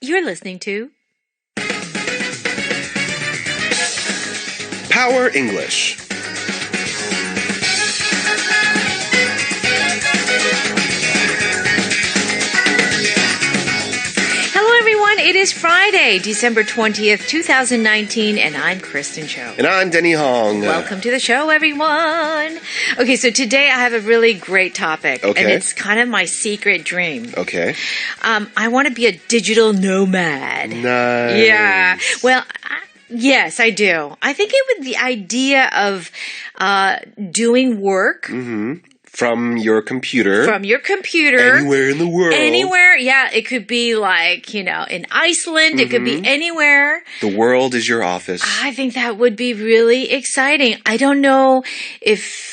You're listening to Power English. Hello, everyone. It is Friday, December 20th, 2019, and I'm Kristen Cho. And I'm Denny Hong. Welcome to the show, everyone. Okay, so today I have a really great topic, and it's kind of my secret dream. Okay. I want to be a digital nomad. Nice. Yeah. Well, yes, I do. I think it would the idea of doing work. From your computer. From your computer. Anywhere in the world. Anywhere. Yeah, it could be like, in Iceland. It could be anywhere. The world is your office. I think that would be really exciting. I don't know if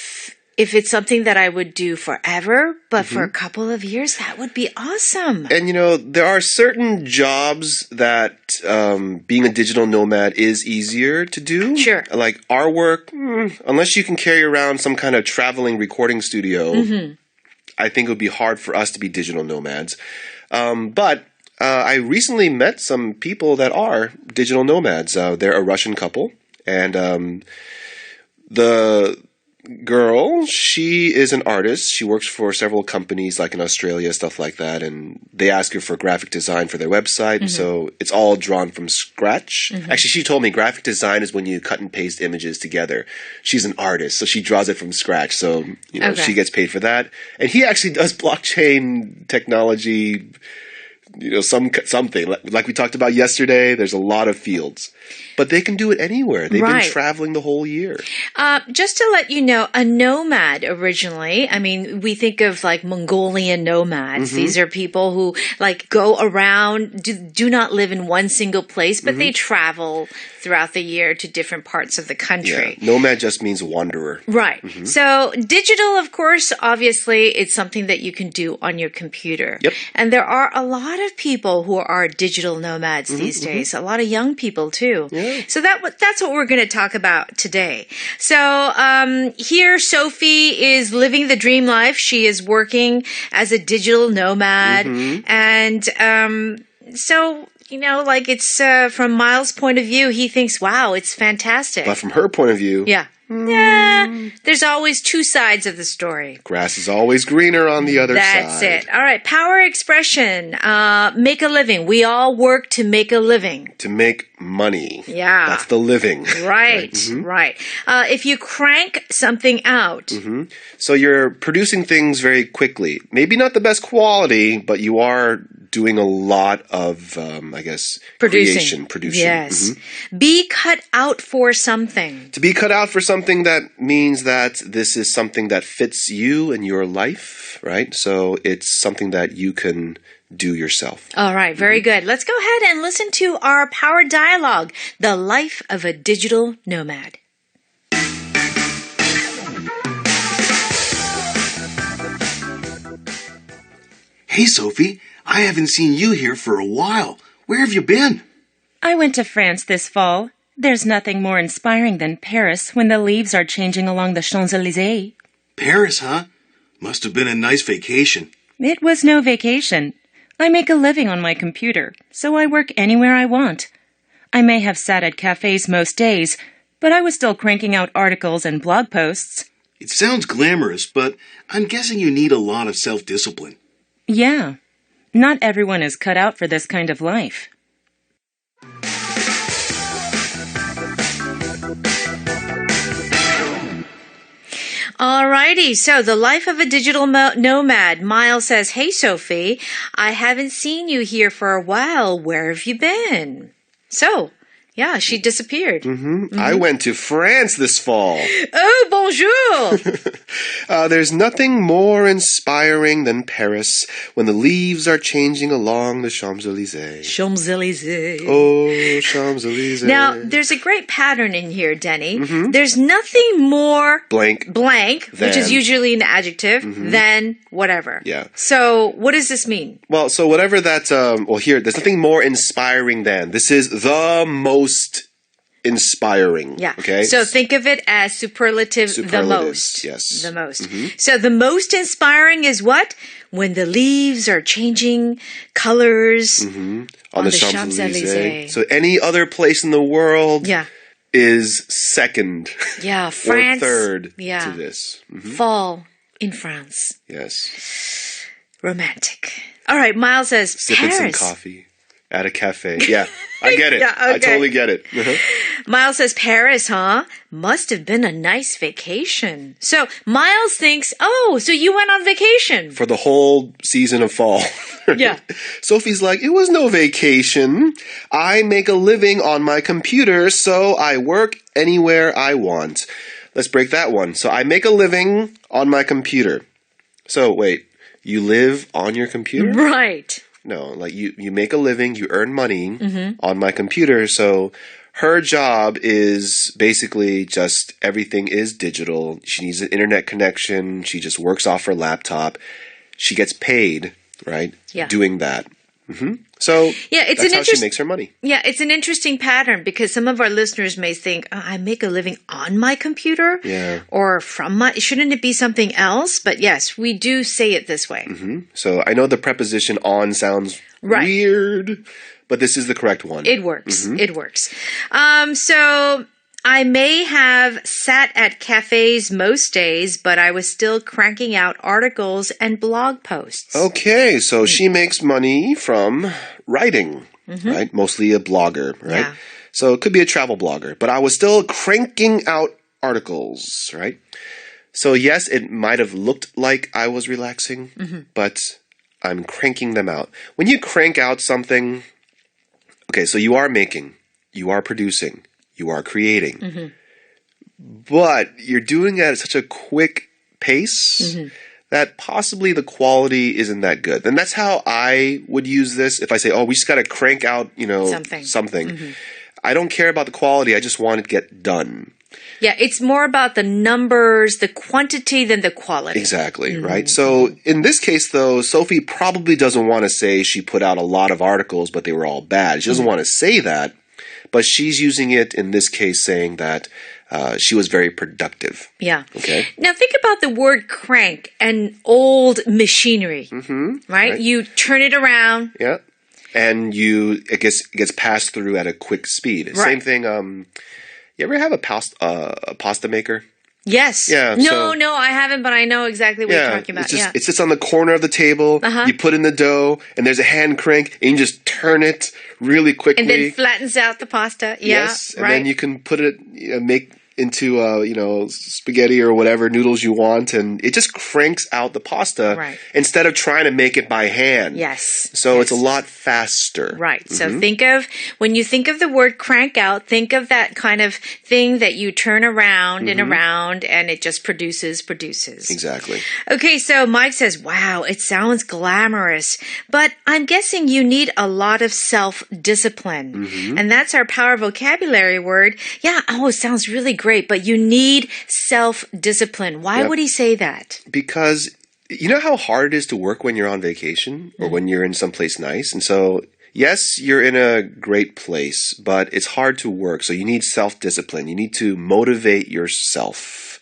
it's something that I would do forever, but for a couple of years, that would be awesome. And, there are certain jobs that being a digital nomad is easier to do. Sure. Like our work, unless you can carry around some kind of traveling recording studio, I think it would be hard for us to be digital nomads. But I recently met some people that are digital nomads. They're a Russian couple, and the girl, she is an artist. She works for several companies like in Australia, stuff like that, and they ask her for graphic design for their website, so it's all drawn from scratch. Actually, she told me graphic design is when you cut and paste images together. She's an artist, so she draws it from scratch, so she gets paid for that. And he actually does blockchain technology, something like we talked about yesterday. There's a lot of fields, but they can do it anywhere. They've been traveling the whole year. Just to let you know, a nomad originally, we think of like Mongolian nomads. These are people who go around, do not live in one single place, but they travel throughout the year to different parts of the country. Yeah. Nomad just means wanderer. Right. So digital, of course, obviously, it's something that you can do on your computer. Yep. And there are a lot of people who are digital nomads these days. A lot of young people too. Yeah. So that's what we're going to talk about today. So here, Sophie is living the dream life. She is working as a digital nomad, and so. It's from Miles' point of view, he thinks, wow, it's fantastic. But from her point of view... Yeah, there's always two sides of the story. Grass is always greener on the other side. That's it. All right, power expression. Make a living. We all work to make a living. To make money. Yeah. That's the living. Right. If you crank something out. So you're producing things very quickly. Maybe not the best quality, but you are doing a lot of, producing. Producing. Yes. Be cut out for something. To be cut out for something, that means that this is something that fits you and your life, right? So it's something that you can do yourself. All right. Very good. Let's go ahead and listen to our power dialogue, The Life of a Digital Nomad. Hey, Sophie. I haven't seen you here for a while. Where have you been? I went to France this fall. There's nothing more inspiring than Paris when the leaves are changing along the Champs Elysees. Paris, huh? Must have been a nice vacation. It was no vacation. I make a living on my computer, so I work anywhere I want. I may have sat at cafes most days, but I was still cranking out articles and blog posts. It sounds glamorous, but I'm guessing you need a lot of self-discipline. Yeah. Not everyone is cut out for this kind of life. Alrighty, so the life of a digital nomad. Miles says, hey, Sophie, I haven't seen you here for a while. Where have you been? So, yeah, she disappeared. I went to France this fall. Oh, bonjour! There's nothing more inspiring than Paris when the leaves are changing along the Champs Elysees. Champs Elysees. Oh, Champs Elysees. Now, there's a great pattern in here, Denny. There's nothing more blank, which is usually an adjective, than whatever. Yeah. So, what does this mean? Well, so whatever that, here, there's nothing more inspiring than. This is the most inspiring. Yeah. Okay. So think of it as superlative the most. Yes. The most. So the most inspiring is what? When the leaves are changing colors on the Champs Elysees. So any other place in the world Yeah. is second Yeah. France. or third Yeah. to this. Fall in France. Yes. Romantic. All right. Miles says Sipping Paris. some coffee at a cafe. Yeah. I get it. Yeah, okay. I totally get it. Miles says Paris, huh? Must have been a nice vacation. So Miles thinks, oh, so you went on vacation. For the whole season of fall. Yeah. Sophie's like, it was no vacation. I make a living on my computer, so I work anywhere I want. Let's break that one. So I make a living on my computer. So wait, you live on your computer? Right. No, like you make a living, you earn money on my computer. So her job is basically just everything is digital. She needs an internet connection. She just works off her laptop. She gets paid, right? Yeah. Doing that. So Yeah, it's that's an how she makes her money. Yeah, it's an interesting pattern because some of our listeners may think, I make a living on my computer or from my, shouldn't it be something else? But yes, we do say it this way. So I know the preposition on sounds weird, but this is the correct one. It works. It works. So I may have sat at cafes most days, but I was still cranking out articles and blog posts. Okay, so she makes money from writing, right? Mostly a blogger, right? Yeah. So it could be a travel blogger, but I was still cranking out articles, right? So yes, it might have looked like I was relaxing, but I'm cranking them out. When you crank out something, okay, so you are making, you are producing, you are creating, but you're doing it at such a quick pace that possibly the quality isn't that good. And that's how I would use this. If I say, oh, we just got to crank out, something. I don't care about the quality. I just want it to get done. Yeah, it's more about the numbers, the quantity than the quality. Exactly, right? So in this case, though, Sophie probably doesn't want to say she put out a lot of articles, but they were all bad. She doesn't want to say that, but she's using it in this case saying that she was very productive. Yeah. Okay. Now think about the word crank and old machinery, right? You turn it around. Yeah. And it gets passed through at a quick speed. Right. Same thing. You ever have a pasta maker? Yes. Yeah. No, I haven't, but I know exactly what you're talking about. It sits on the corner of the table. You put in the dough, and there's a hand crank, and you just turn it really quickly. And then flattens out the pasta. Yeah. Yes. And then you can put it, make into spaghetti or whatever noodles you want, and it just cranks out the pasta instead of trying to make it by hand. Yes. So it's a lot faster. Right. So when you think of the word crank out, think of that kind of thing that you turn around and around and it just produces. Exactly. Okay, so Mike says, wow, it sounds glamorous, but I'm guessing you need a lot of self-discipline. And that's our power vocabulary word. Yeah, it sounds really great, but you need self-discipline. Why would he say that? Because you know how hard it is to work when you're on vacation or when you're in someplace nice? And so, yes, you're in a great place, but it's hard to work. So you need self-discipline. You need to motivate yourself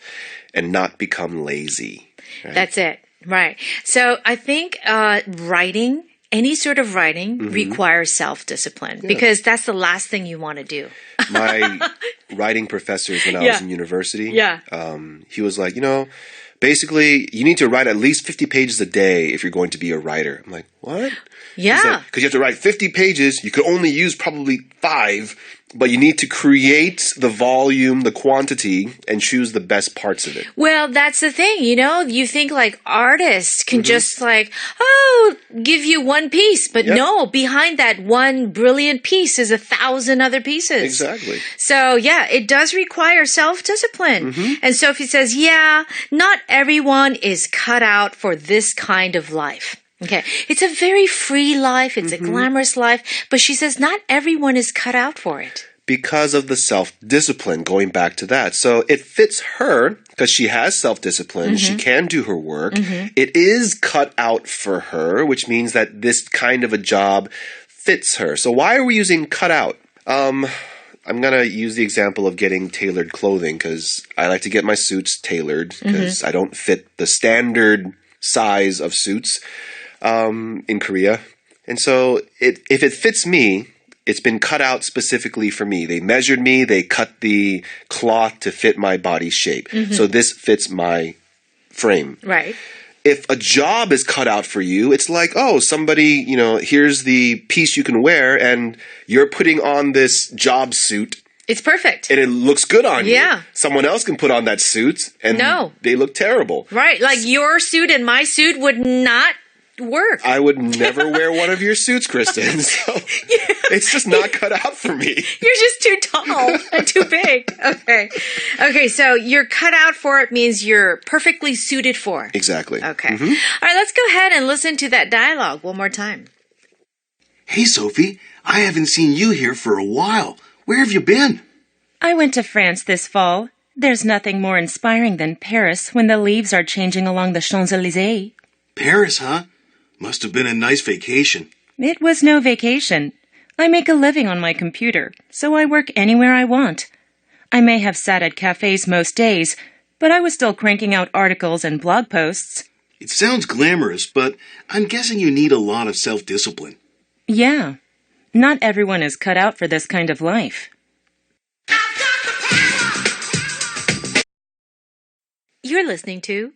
and not become lazy. Right? That's it. Right. So I think writing, any sort of writing requires self-discipline because that's the last thing you want to do. My writing professors when I was in university, he was like, basically you need to write at least 50 pages a day if you're going to be a writer. I'm like, what? Yeah. Because you have to write 50 pages. You could only use probably 5, but you need to create the volume, the quantity, and choose the best parts of it. Well, that's the thing, you think like artists can just give you one piece, but no, behind that one brilliant piece is 1,000 other pieces. Exactly. So yeah, it does require self-discipline. And Sophie says, not everyone is cut out for this kind of life. Okay. It's a very free life. It's a glamorous life. But she says not everyone is cut out for it. Because of the self-discipline, going back to that. So it fits her because she has self-discipline. She can do her work. It is cut out for her, which means that this kind of a job fits her. So why are we using cut out? I'm going to use the example of getting tailored clothing because I like to get my suits tailored because I don't fit the standard size of suits in Korea. And so if it fits me, it's been cut out specifically for me. They measured me. They cut the cloth to fit my body shape. So this fits my frame. Right. If a job is cut out for you, it's like, oh, somebody, here's the piece you can wear, and you're putting on this job suit. It's perfect. And it looks good on you. Yeah. Someone else can put on that suit, and they look terrible. Right. Like your suit and my suit would not work. I would never wear one of your suits, Kristen. So it's just not cut out for me. You're just too tall and too big. Okay, so you're cut out for it means you're perfectly suited for. Exactly. Okay. All right, let's go ahead and listen to that dialogue one more time. Hey, Sophie, I haven't seen you here for a while. Where have you been? I went to France this fall. There's nothing more inspiring than Paris when the leaves are changing along the Champs Elysees. Paris, huh? Must have been a nice vacation. It was no vacation. I make a living on my computer, so I work anywhere I want. I may have sat at cafes most days, but I was still cranking out articles and blog posts. It sounds glamorous, but I'm guessing you need a lot of self-discipline. Yeah. Not everyone is cut out for this kind of life. You're listening to